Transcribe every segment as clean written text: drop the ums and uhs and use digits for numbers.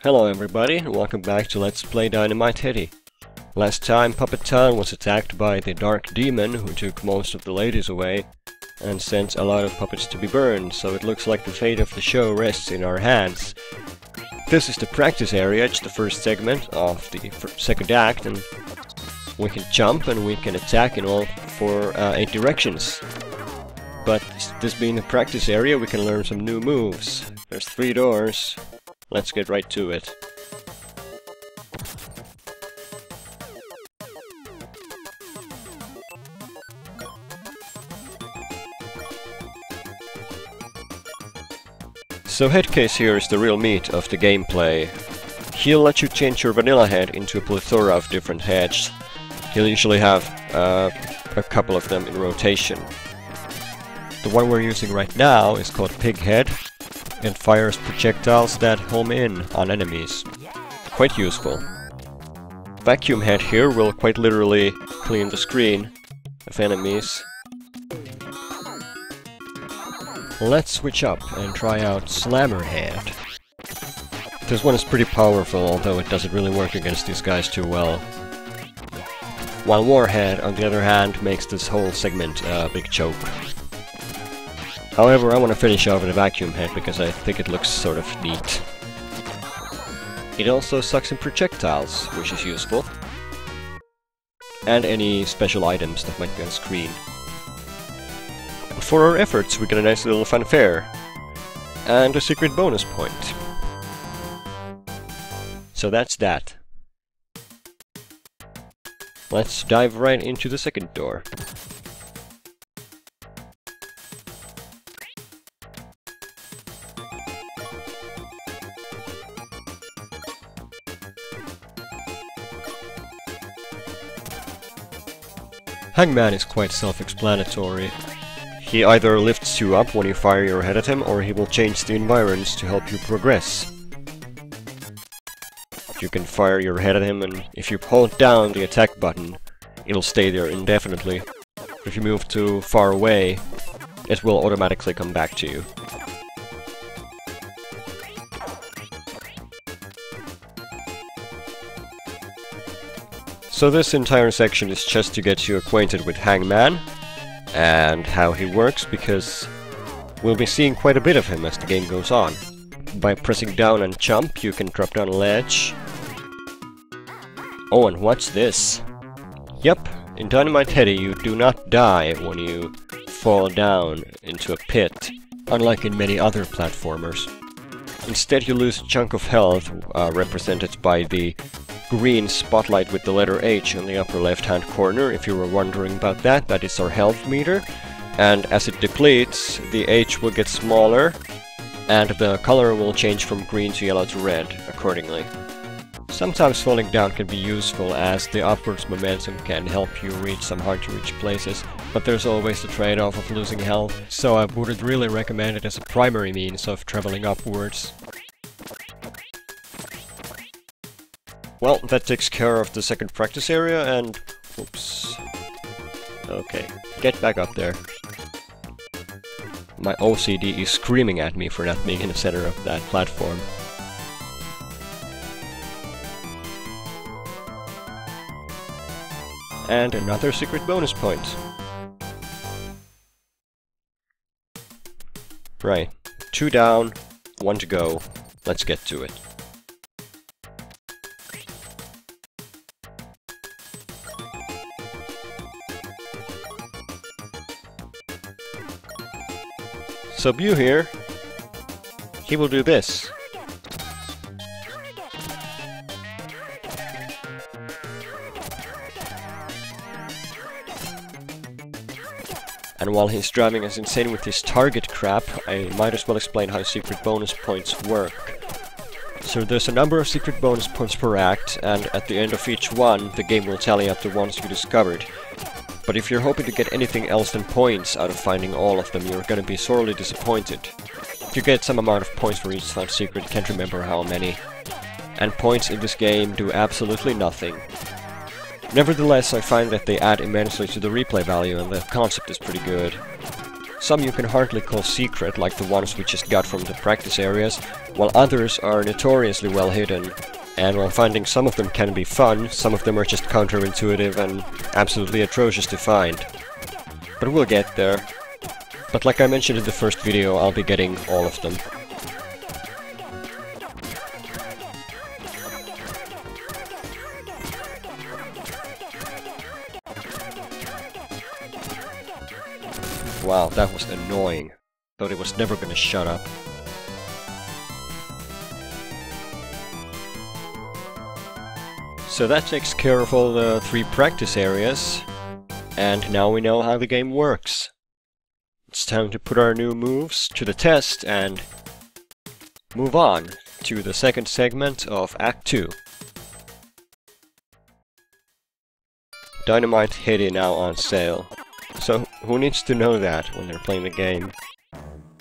Hello everybody, and welcome back to Let's Play Dynamite Headdy. Last time Puppet Town was attacked by the Dark Demon, who took most of the ladies away, and sent a lot of puppets to be burned, so it looks like the fate of the show rests in our hands. This is the practice area, it's the first segment of the second act, and we can jump and we can attack in all 8 directions. But this being the practice area, we can learn some new moves. There's 3 doors. Let's get right to it. So Headcase here is the real meat of the gameplay. He'll let you change your vanilla head into a plethora of different heads. He'll usually have a couple of them in rotation. The one we're using right now is called Pig Head. It fires projectiles that home in on enemies. Quite useful. Vacuum Head here will quite literally clean the screen of enemies. Let's switch up and try out Slammer Head. This one is pretty powerful, although it doesn't really work against these guys too well. While Warhead, on the other hand, makes this whole segment a big joke. However, I want to finish off with a Vacuum Head because I think it looks sort of neat. It also sucks in projectiles, which is useful. And any special items that might be on screen. For our efforts, we get a nice little fanfare. And a secret bonus point. So that's that. Let's dive right into the second door. Hangman is quite self-explanatory. He either lifts you up when you fire your head at him, or he will change the environs to help you progress. You can fire your head at him, and if you hold down the attack button, it'll stay there indefinitely. But if you move too far away, it will automatically come back to you. So this entire section is just to get you acquainted with Hangman and how he works, because we'll be seeing quite a bit of him as the game goes on. By pressing down and jump, you can drop down a ledge. Oh, and what's this? Yep, in Dynamite Headdy you do not die when you fall down into a pit, unlike in many other platformers. Instead you lose a chunk of health, represented by the green spotlight with the letter H on the upper left-hand corner. If you were wondering about that, that is our health meter. And as it depletes, the H will get smaller, and the color will change from green to yellow to red accordingly. Sometimes falling down can be useful, as the upwards momentum can help you reach some hard-to-reach places, but there's always the trade-off of losing health, so I wouldn't really recommend it as a primary means of traveling upwards. Well, that takes care of the second practice area, and... oops. Okay, get back up there. My OCD is screaming at me for not being in the center of that platform. And another secret bonus point. Right, 2 down, 1 to go. Let's get to it. So Bew here, he will do this. And while he's driving us insane with his target crap, I might as well explain how secret bonus points work. So there's a number of secret bonus points per act, and at the end of each one, the game will tally up the ones you discovered. But if you're hoping to get anything else than points out of finding all of them, you're gonna be sorely disappointed. You get some amount of points for each found secret, can't remember how many. And points in this game do absolutely nothing. Nevertheless, I find that they add immensely to the replay value, and the concept is pretty good. Some you can hardly call secret, like the ones we just got from the practice areas, while others are notoriously well hidden. And while finding some of them can be fun, some of them are just counterintuitive and absolutely atrocious to find. But we'll get there. But like I mentioned in the first video, I'll be getting all of them. Wow, that was annoying. Thought it was never gonna shut up. So that takes care of all the 3 practice areas. And now we know how the game works. It's time to put our new moves to the test and move on to the second segment of Act 2. Dynamite Headdy now on sale. So, who needs to know that when they're playing the game?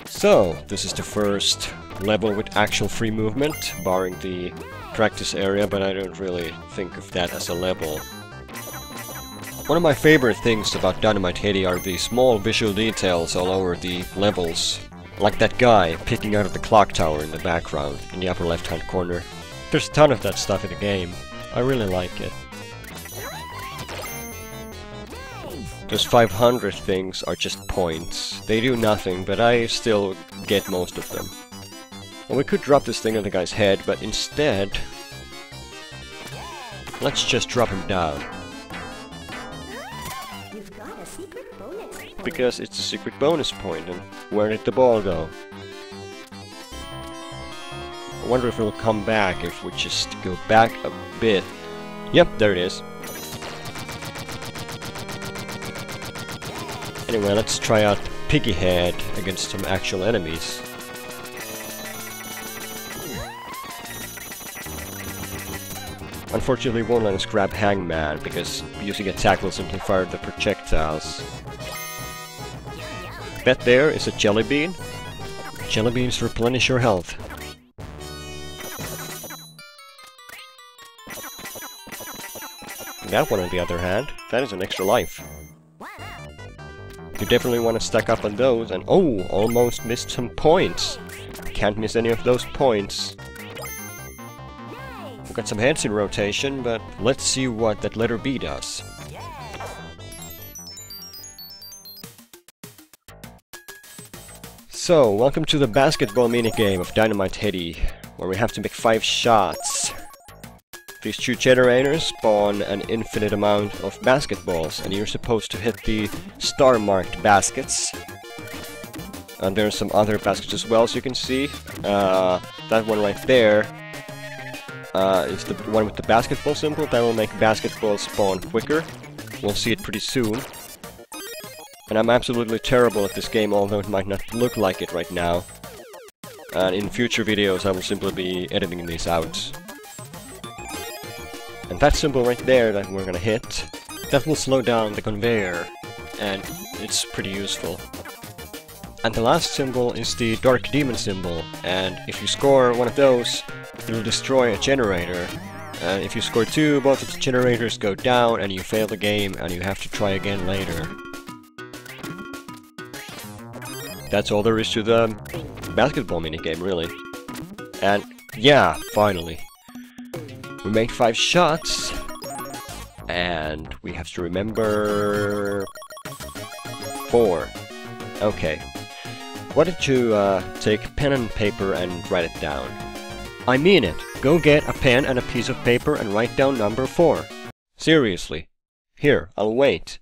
So, this is the first level with actual free movement, barring the practice area, but I don't really think of that as a level. One of my favorite things about Dynamite Headdy are the small visual details all over the levels. Like that guy peeking out of the clock tower in the background, in the upper left-hand corner. There's a ton of that stuff in the game. I really like it. Those 500 things are just points. They do nothing, but I still get most of them. Well, we could drop this thing on the guy's head, but instead... let's just drop him down. You've got a secret bonus point. Because it's a secret bonus point, and where did the ball go? I wonder if it'll come back if we just go back a bit. Yep, there it is. Anyway, let's try out Piggy Head against some actual enemies. Unfortunately, it won't let us grab Hangman, because using attack will simply fire the projectiles. That there is a jelly bean. Jelly beans replenish your health. That one, on the other hand, that is an extra life. You definitely want to stack up on those, and oh, almost missed some points. Can't miss any of those points. We've got some heads in rotation, but let's see what that letter B does. So, welcome to the basketball minigame of Dynamite Headdy, where we have to make 5 shots. These 2 generators spawn an infinite amount of basketballs, and you're supposed to hit the star-marked baskets. And there's some other baskets as well, as you can see. That one right there is the one with the basketball symbol. That will make basketballs spawn quicker. We'll see it pretty soon. And I'm absolutely terrible at this game, although it might not look like it right now. And in future videos I will simply be editing these out. And that symbol right there that we're gonna hit, that will slow down the conveyor, and it's pretty useful. And the last symbol is the Dark Demon symbol, and if you score one of those, it'll destroy a generator. And if you score 2, both of the generators go down, and you fail the game, and you have to try again later. That's all there is to the basketball minigame, really. And yeah, finally. We made 5 shots, and we have to remember 4. Okay. Why don't you take pen and paper and write it down? I mean it. Go get a pen and a piece of paper and write down number 4. Seriously. Here, I'll wait.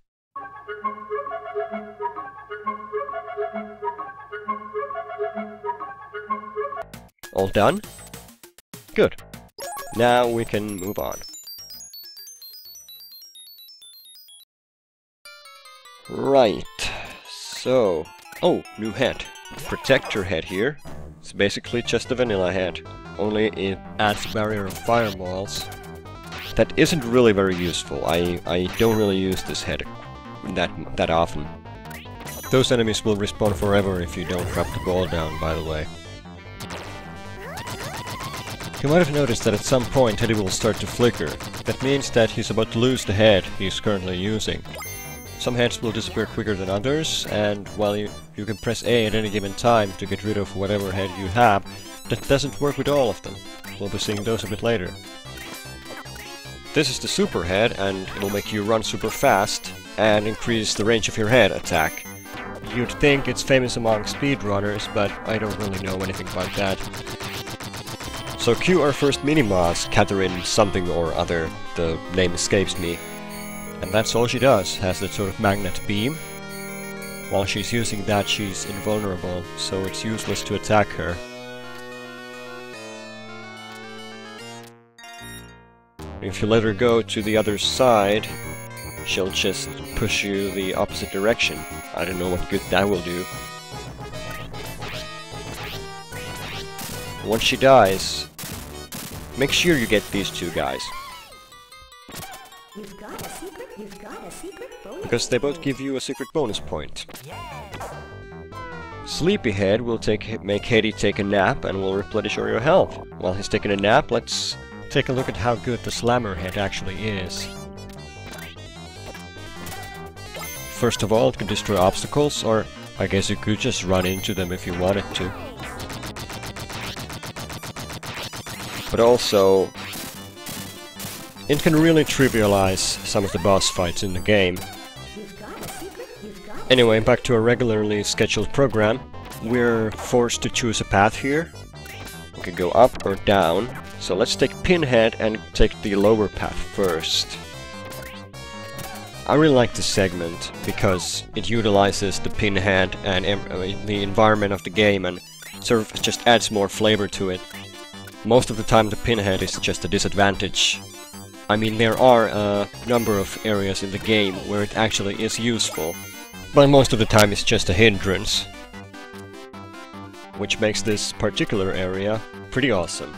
All done? Good. Now we can move on. Right. So... oh, new head. Protector head here. It's basically just a vanilla head. Only it adds a barrier of fireballs. That isn't really very useful. I don't really use this head that often. Those enemies will respawn forever if you don't drop the ball down, by the way. You might have noticed that at some point Headdy will start to flicker. That means that he's about to lose the head he's currently using. Some heads will disappear quicker than others, and while you can press A at any given time to get rid of whatever head you have, that doesn't work with all of them. We'll be seeing those a bit later. This is the super head, and it'll make you run super fast and increase the range of your head attack. You'd think it's famous among speedrunners, but I don't really know anything about that. So cue our first mini-boss, Catherine something or other, the name escapes me. And that's all she does, has that sort of magnet beam. While she's using that, she's invulnerable, so it's useless to attack her. If you let her go to the other side, she'll just push you the opposite direction. I don't know what good that will do. Once she dies, make sure you get these two guys. You've got a secret bonus. Because they both give you a secret bonus point. Sleepyhead will make Headdy take a nap and will replenish all your health. While he's taking a nap, let's take a look at how good the Slammer head actually is. First of all, it can destroy obstacles, or I guess you could just run into them if you wanted to. But also, it can really trivialize some of the boss fights in the game. Anyway, back to our regularly scheduled program. We're forced to choose a path here. We can go up or down. So let's take Pinhead and take the lower path first. I really like this segment because it utilizes the Pinhead and the environment of the game and sort of just adds more flavor to it. Most of the time the Pinhead is just a disadvantage. I mean, there are a number of areas in the game where it actually is useful, but most of the time it's just a hindrance, which makes this particular area pretty awesome.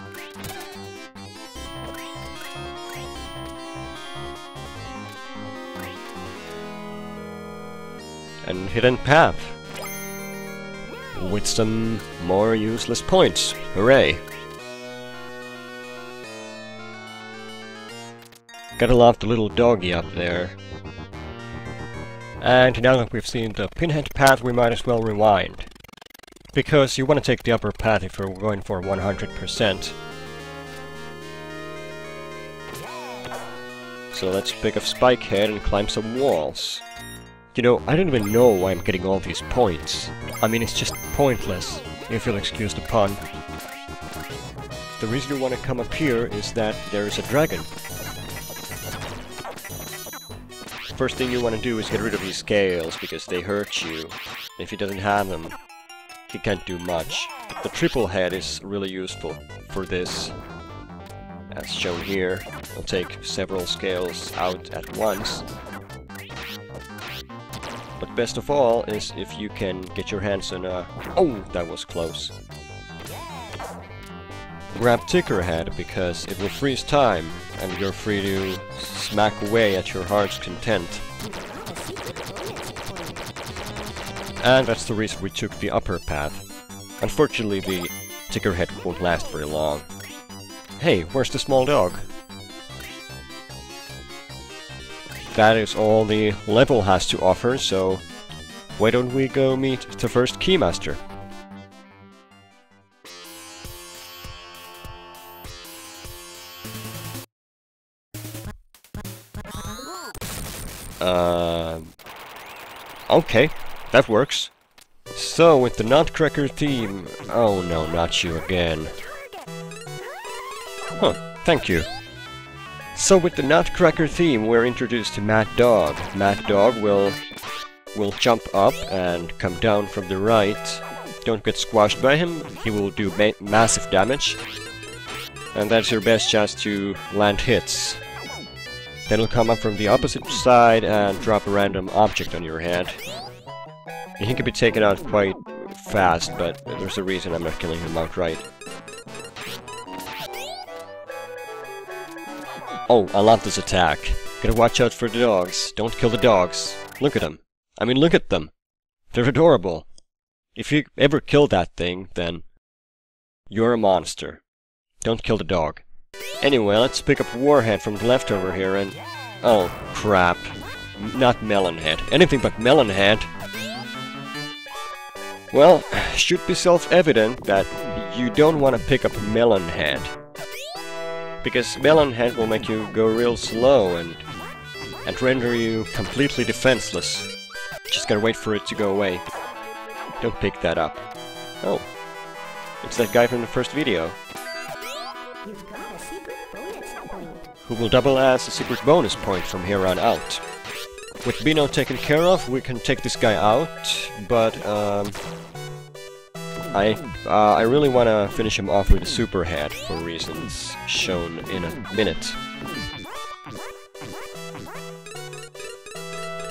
And hidden path, with some more useless points. Hooray! Gotta love the little doggy up there. And now that we've seen the Pinhead path, we might as well rewind. Because you want to take the upper path if you're going for 100%. So let's pick up Spikehead and climb some walls. You know, I don't even know why I'm getting all these points. I mean, it's just pointless, if you'll excuse the pun. The reason you want to come up here is that there is a dragon. First thing you want to do is get rid of these scales, because they hurt you. If he doesn't have them, he can't do much. The triple head is really useful for this. As shown here, it'll take several scales out at once. But best of all is if you can get your hands on a... Oh, that was close. Grab Tickerhead because it will freeze time and you're free to smack away at your heart's content. And that's the reason we took the upper path. Unfortunately, the Tickerhead won't last very long. Hey, where's the small dog? That is all the level has to offer, so why don't we go meet the first Keymaster? Okay, that works. So, with the Nutcracker Team... Oh no, not you again. Huh, thank you. So with the Nutcracker theme, we're introduced to Mad Dog. Mad Dog will jump up and come down from the right. Don't get squashed by him, he will do massive damage. And that's your best chance to land hits. Then he'll come up from the opposite side and drop a random object on your head. He can be taken out quite fast, but there's a reason I'm not killing him outright. Oh, I love this attack. Gotta watch out for the dogs. Don't kill the dogs. Look at them. I mean, look at them. They're adorable. If you ever kill that thing, then you're a monster. Don't kill the dog. Anyway, let's pick up Warhead from the left over here and... Oh, crap. not Melon Head. Anything but Melon Head. Well, should be self-evident that you don't want to pick up Melon Head. Because Melon Head will make you go real slow and render you completely defenseless. Just gotta wait for it to go away. Don't pick that up. Oh. It's that guy from the first video. You've got a secret bonus point. Who will double as a secret bonus point from here on out. With Bino taken care of, we can take this guy out, but I really want to finish him off with a super head for reasons shown in a minute.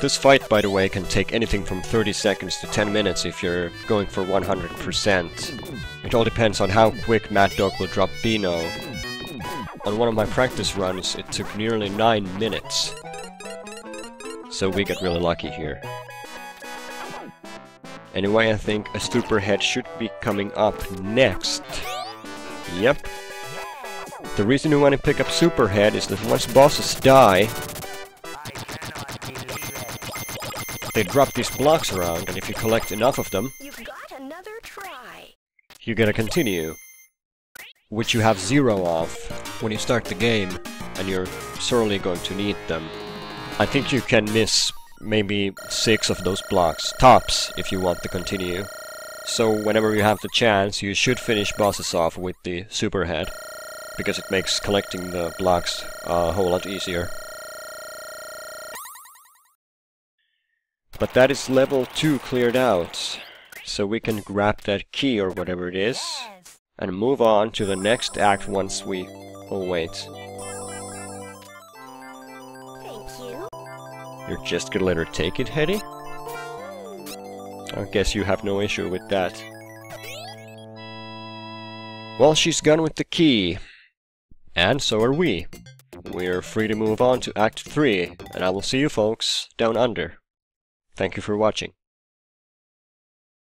This fight, by the way, can take anything from 30 seconds to 10 minutes if you're going for 100%. It all depends on how quick Mad Dog will drop Bino. On one of my practice runs, it took nearly 9 minutes. So we got really lucky here. Anyway, I think a super head should be coming up next. Yep. The reason we want to pick up super head is that once bosses die, they drop these blocks around, and if you collect enough of them, You've got another try. you get a continue, which you have 0 of when you start the game, and you're sorely going to need them. I think you can miss maybe 6 of those blocks, tops, if you want the continue. So whenever you have the chance, you should finish bosses off with the super head, because it makes collecting the blocks a whole lot easier. But that is level 2 cleared out, so we can grab that key or whatever it is, and move on to the next act once we... Oh wait. Thank you. You're just gonna let her take it, Headdy? I guess you have no issue with that. Well, she's gone with the key. And so are we. We're free to move on to Act 3, and I will see you folks down under. Thank you for watching.